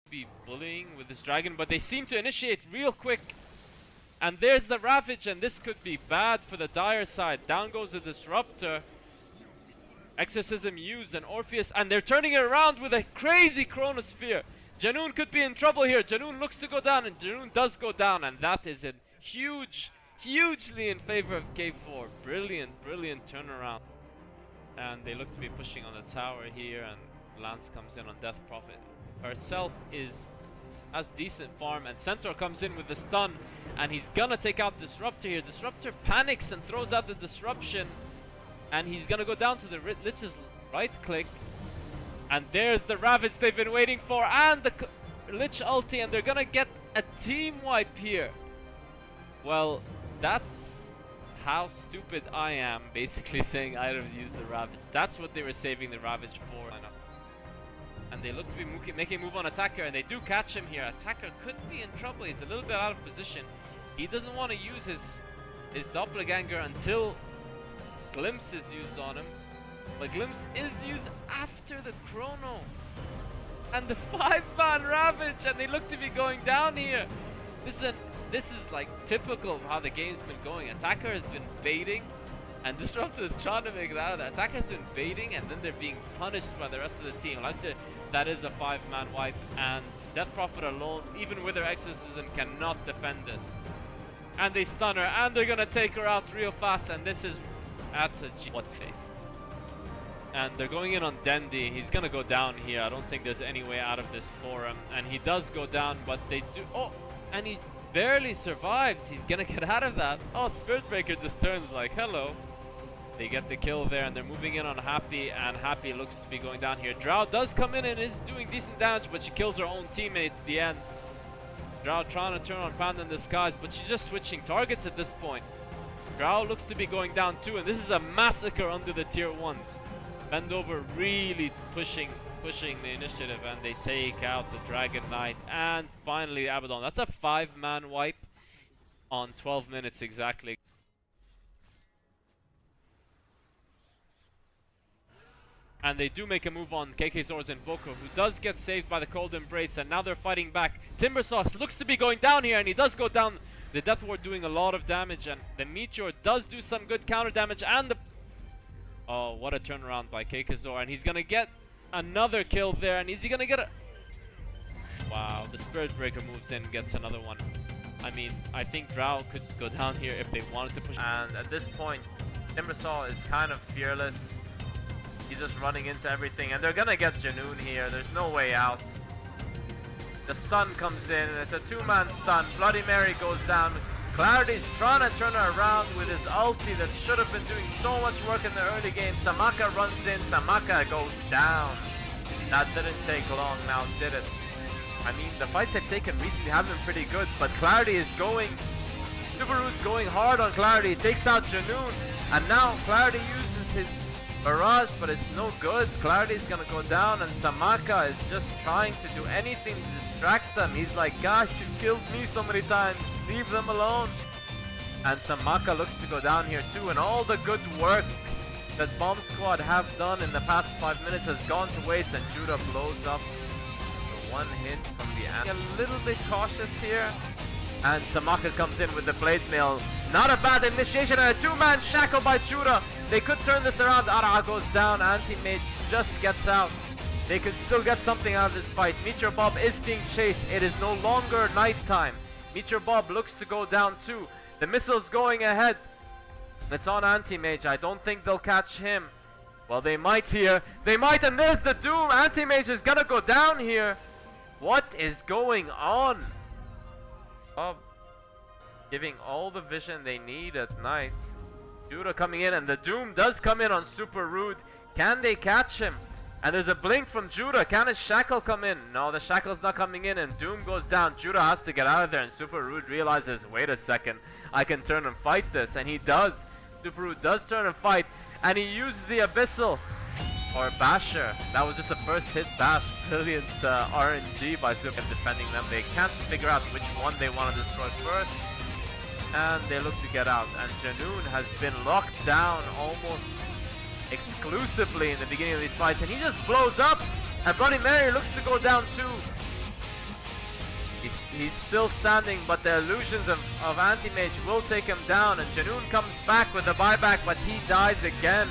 Be bullying with this dragon, but they seem to initiate real quick. And there's the Ravage, and this could be bad for the Dire side. Down goes the Disruptor. Exorcism used, and Orpheus, and they're turning it around with a crazy Chronosphere. Janoon could be in trouble here. Janoon looks to go down, and Janoon does go down, and that is a hugely in favor of K4. Brilliant turnaround. And they look to be pushing on the tower here, and Lance comes in on Death Prophet. Herself has decent farm, and Centaur comes in with the stun, and he's gonna take out Disruptor here. Disruptor panics and throws out the disruption, and he's gonna go down to the Lich's right click, and there's the Ravage they've been waiting for, and the Lich ulti, and they're gonna get a team wipe here. Well, that's how stupid I am, basically saying I'd have used the Ravage. That's what they were saving the Ravage for. And they look to be making a move on Attacker, and they do catch him here. Attacker could be in trouble. He's a little bit out of position. He doesn't want to use his Doppelganger until Glimpse is used on him. But Glimpse is used after the Chrono. And the 5-man Ravage, and they look to be going down here. This is like typical of how the game's been going. Attacker has been baiting, and Disruptor is trying to make it out of that. Attacker has been baiting, and then they're being punished by the rest of the team. Like I said, that is a 5-man wipe, and Death Prophet alone, even with their Exorcism, cannot defend this. And they stun her, and they're gonna take her out real fast, and that's a what face. And they're going in on Dendi. He's gonna go down here. I don't think there's any way out of this for him, and he does go down, but they do. Oh, and he barely survives. He's gonna get out of that. Oh, Spirit Breaker just turns like, hello. They get the kill there, and they're moving in on Happy, and Happy looks to be going down here. Drow does come in and is doing decent damage, but she kills her own teammate at the end. Drow trying to turn on Panda in Disguise, but she's just switching targets at this point. Drow looks to be going down too, and this is a massacre under the tier 1s. Bendover really pushing the initiative, and they take out the Dragon Knight, and finally Abaddon. That's a 5-man wipe on 12 minutes exactly. And they do make a move on KK-Zor's Invoker, who does get saved by the Cold Embrace, and now they're fighting back. Timbersaw looks to be going down here, and he does go down. The Death Ward doing a lot of damage, and the Meteor does do some good counter damage, and the... Oh, what a turnaround by KK-Zor, and he's gonna get another kill there, and is he gonna get a... Wow, the Spirit Breaker moves in, gets another one. I mean, I think Drow could go down here if they wanted to push. And at this point, Timbersaw is kind of fearless. He's just running into everything, and they're gonna get Janoon here. There's no way out. The stun comes in, and it's a 2-man stun. Bloody Mary goes down. Clarity's trying to turn her around with his ulti that should have been doing so much work in the early game. Samaka runs in, Samaka goes down. That didn't take long now, did it? I mean, the fights they've taken recently have been pretty good, but Clarity is going... Subaru's going hard on Clarity. He takes out Janoon, and now Clarity uses his barrage, but it's no good. Clarity's gonna go down, and Samaka is just trying to do anything to distract them. He's like, gosh, you killed me so many times. Leave them alone. And Samaka looks to go down here too, and all the good work that Bomb Squad have done in the past 5 minutes has gone to waste, and Judah blows up the one hit from the end. A little bit cautious here, and Samaka comes in with the Blade Mail. Not a bad initiation, and a 2-man shackle by Judah. They could turn this around. Ara goes down, Anti-Mage just gets out. They could still get something out of this fight. Meteor Bob is being chased. It is no longer nighttime. Meteor Bob looks to go down too. The missile's going ahead. It's on Anti-Mage. I don't think they'll catch him. Well, they might here. They might, and there's the Doom. Anti-Mage is gonna go down here. What is going on? Bob giving all the vision they need at night. Judah coming in, and the Doom does come in on Super Rude. Can they catch him? And there's a blink from Judah. Can his Shackle come in? No, the Shackle's not coming in, and Doom goes down. Judah has to get out of there, and Super Rude realizes, wait a second, I can turn and fight this, and he does. Super Rude does turn and fight, and he uses the Abyssal, or Basher. That was just a first hit bash. Brilliant RNG by Super defending them. They can't figure out which one they want to destroy first, and they look to get out. And Janoon has been locked down almost exclusively in the beginning of these fights, and he just blows up, and Bloody Mary looks to go down too. He's still standing, but the illusions of Anti-Mage will take him down, and Janoon comes back with the buyback, but he dies again.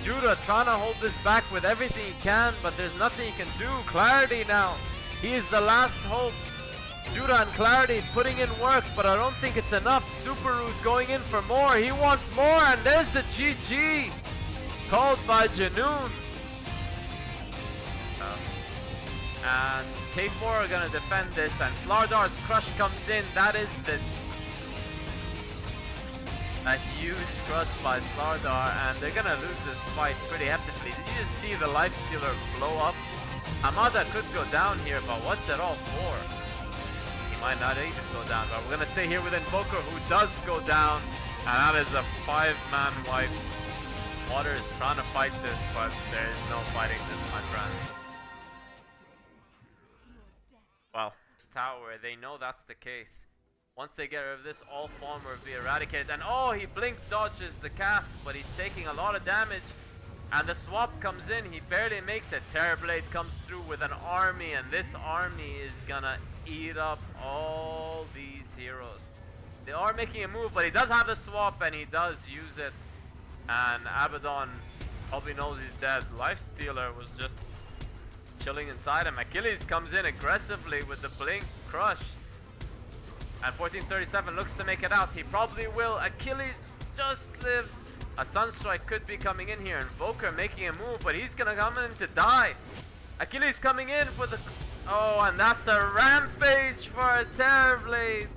Judah trying to hold this back with everything he can, but there's nothing he can do. Clarity now, he is the last hope. Judah and Clarity putting in work, but I don't think it's enough. Super Rude going in for more, he wants more, and there's the GG called by Janoon. And K4 are gonna defend this, and Slardar's crush comes in. That is a huge crush by Slardar, and they're gonna lose this fight pretty heftigly. Did you just see the Lifestealer blow up? Hamada could go down here, but what's it all for? He might not even go down, but we're gonna stay here with Invoker, who does go down, and that is a 5-man wipe. Water is trying to fight this, but there is no fighting this, my friend. Well, this tower, they know that's the case. Once they get rid of this, all form will be eradicated. And oh, he blink dodges the cast, but he's taking a lot of damage. And the swap comes in, he barely makes it. Terrorblade comes through with an army, and this army is gonna eat up all these heroes. They are making a move, but he does have the swap, and he does use it. And Abaddon probably knows he's dead. Lifestealer was just chilling inside him. Achilles comes in aggressively with the blink crush, and 1437 looks to make it out. He probably will. Achilles just lives. A Sunstrike could be coming in here. Invoker making a move, but he's gonna come in to die. Achilles coming in for the... Oh, and that's a rampage for a Terrorblade.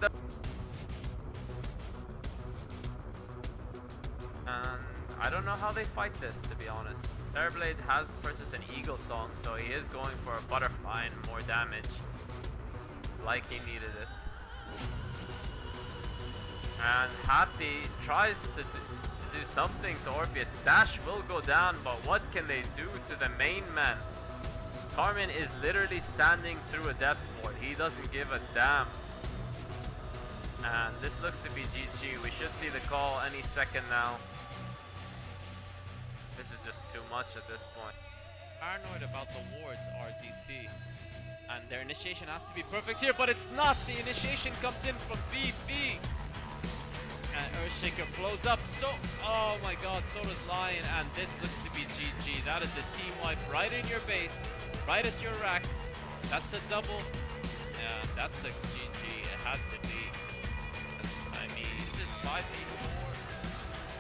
And I don't know how they fight this, to be honest. Terrorblade has purchased an Eagle Song, so he is going for a Butterfly and more damage. Like he needed it. And Happy tries to do something to Orpheus. Dash will go down, but what can they do to the main man? Carmen is literally standing through a death ward. He doesn't give a damn. And this looks to be GG. We should see the call any second now. This is just too much at this point. Paranoid about the wards RTC, and their initiation has to be perfect here, but it's not. The initiation comes in from BB, and Earthshaker blows up. So, oh my god, so does Lion, and this looks to be GG. That is a team wipe right in your base, right at your racks. That's a double, and that's a GG. It had to be. I mean, this is 5v4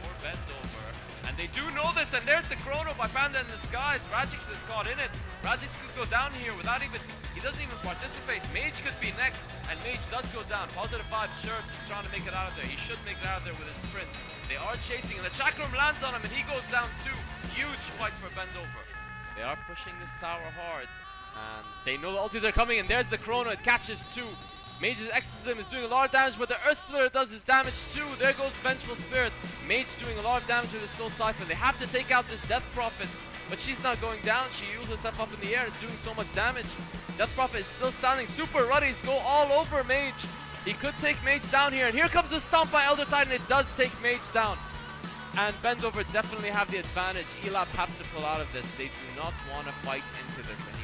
for Bendover. And they do know this, and there's the Chrono by Panda in the Skies. Rajix is caught in it. Rajix could go down here without even... He doesn't even participate. Mage could be next, and Mage does go down. Positive 5, sure, he's trying to make it out of there. He should make it out of there with his sprint. They are chasing, and the Chakram lands on him, and he goes down too. Huge fight for Bendover. They are pushing this tower hard, and they know the ultis are coming, and there's the Chrono. It catches two. Mage's Exorcism is doing a lot of damage, but the Earth Splitter does his damage too. There goes Vengeful Spirit. Mage doing a lot of damage with the Soul Siphon. They have to take out this Death Prophet, but she's not going down. She used herself up in the air. It's doing so much damage. Death Prophet is still standing. Super Ruddies go all over Mage. He could take Mage down here, and here comes the stomp by Elder Titan. It does take Mage down. And Bendover definitely have the advantage. Elab have to pull out of this. They do not want to fight into this anymore.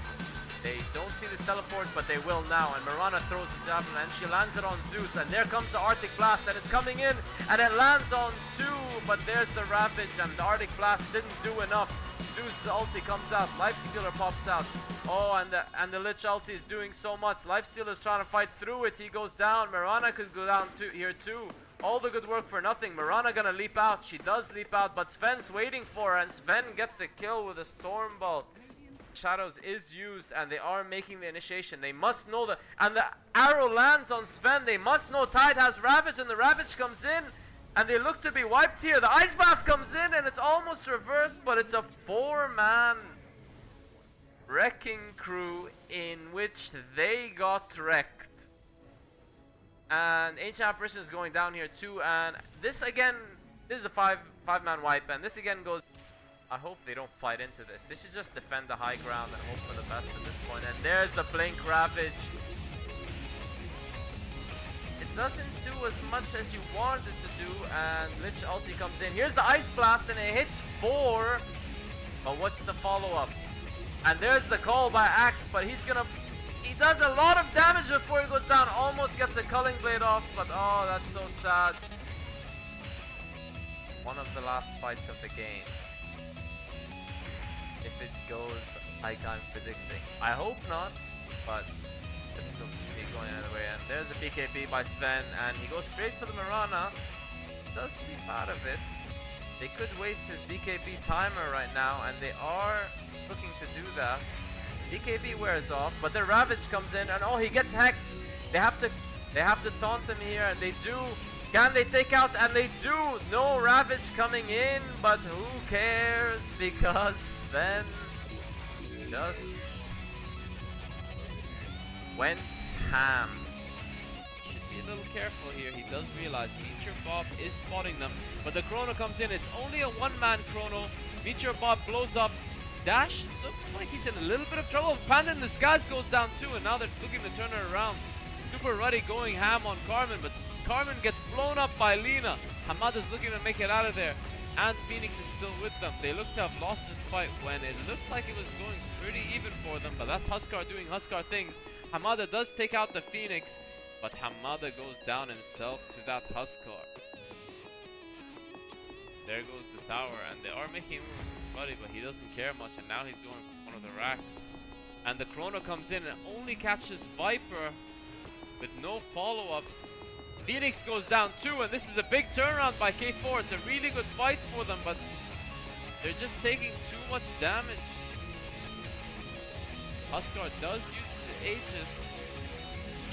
They don't see the teleport, but they will now. And Mirana throws the javelin, and she lands it on Zeus. And there comes the Arctic Blast, and it's coming in, and it lands on 2. But there's the Ravage, and the Arctic Blast didn't do enough. Zeus' ulti comes out. Lifestealer pops out. Oh, and the Lich ulti is doing so much. Lifestealer's trying to fight through it. He goes down. Mirana could go down here too. All the good work for nothing. Mirana gonna leap out. She does leap out, but Sven's waiting for her, and Sven gets the kill with a Storm Bolt. Shadows is used, and they are making the initiation. They must know that, and the arrow lands on Sven. They must know Tide has Ravage, and the Ravage comes in, and they look to be wiped here. The Ice Blast comes in, and it's almost reversed, but it's a 4-man wrecking crew in which they got wrecked. And Ancient Apparition is going down here too, and this again, this is a 5-man wipe, and this again goes... I hope they don't fight into this. They should just defend the high ground and hope for the best at this point. And there's the Blink Ravage. It doesn't do as much as you wanted it to do, and Lich ulti comes in. Here's the Ice Blast, and it hits 4. But what's the follow-up? And there's the call by Axe, but he does a lot of damage before he goes down. Almost gets a culling blade off, but oh, that's so sad. One of the last fights of the game. If it goes like I'm predicting. I hope not, but difficult to see going either way. And there's a BKB by Sven, and he goes straight for the Mirana. Does leap out of it. They could waste his BKB timer right now, and they are looking to do that. BKB wears off, but the Ravage comes in, and oh, he gets hexed. They have to taunt him here, and they do. Can they take out? And they do. No Ravage coming in, but who cares? Because Sven just went ham. Should be a little careful here. He does realize Meteor Bob is spotting them, but the Chrono comes in. It's only a one-man Chrono. Meteor Bob blows up. Dash looks like he's in a little bit of trouble. Panda in the skies goes down too, and now they're looking to turn her around. Super Ruddy going ham on Carmen, but Carmen gets blown up by Lina. Hamada's looking to make it out of there, and Phoenix is still with them. They look to have lost this fight when it looked like it was going pretty even for them, but that's Huskar doing Huskar things. Hamada does take out the Phoenix, but Hamada goes down himself to that Huskar. There goes the tower, and they are making moves with Buddy, but he doesn't care much, and now he's going for one of the racks. And the Chrono comes in and only catches Viper with no follow-up. Phoenix goes down too, and this is a big turnaround by K4. It's a really good fight for them, but they're just taking too much damage. Huskar does use his Aegis.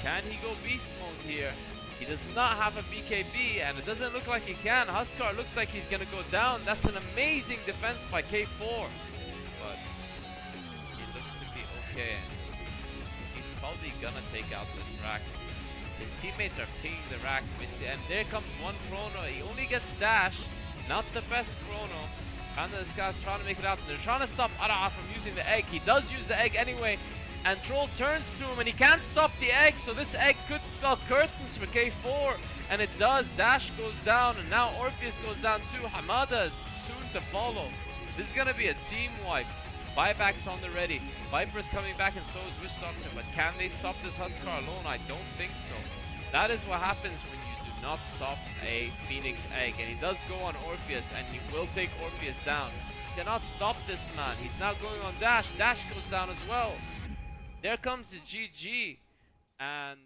Can he go beast mode here? He does not have a BKB, and it doesn't look like he can. Huskar looks like he's gonna go down. That's an amazing defense by K4. But he looks to be okay. He's probably gonna take out this Rax. His teammates are pinging the Rax, and there comes one Chrono. He only gets dash. Not the best Chrono. And this guy's trying to make it out. They're trying to stop Araha from using the egg. He does use the egg anyway. And Troll turns to him, and he can't stop the egg, so this egg could spell curtains for K4, and it does. Dash goes down, and now Orpheus goes down too. Hamada is soon to follow. This is gonna be a team wipe. Buyback's on the ready. Viper's coming back, and so is Witch Doctor, but can they stop this Huskar alone? I don't think so. That is what happens when you do not stop a Phoenix egg, and he does go on Orpheus, and he will take Orpheus down. You cannot stop this man. He's now going on Dash. Dash goes down as well. There comes the GG, and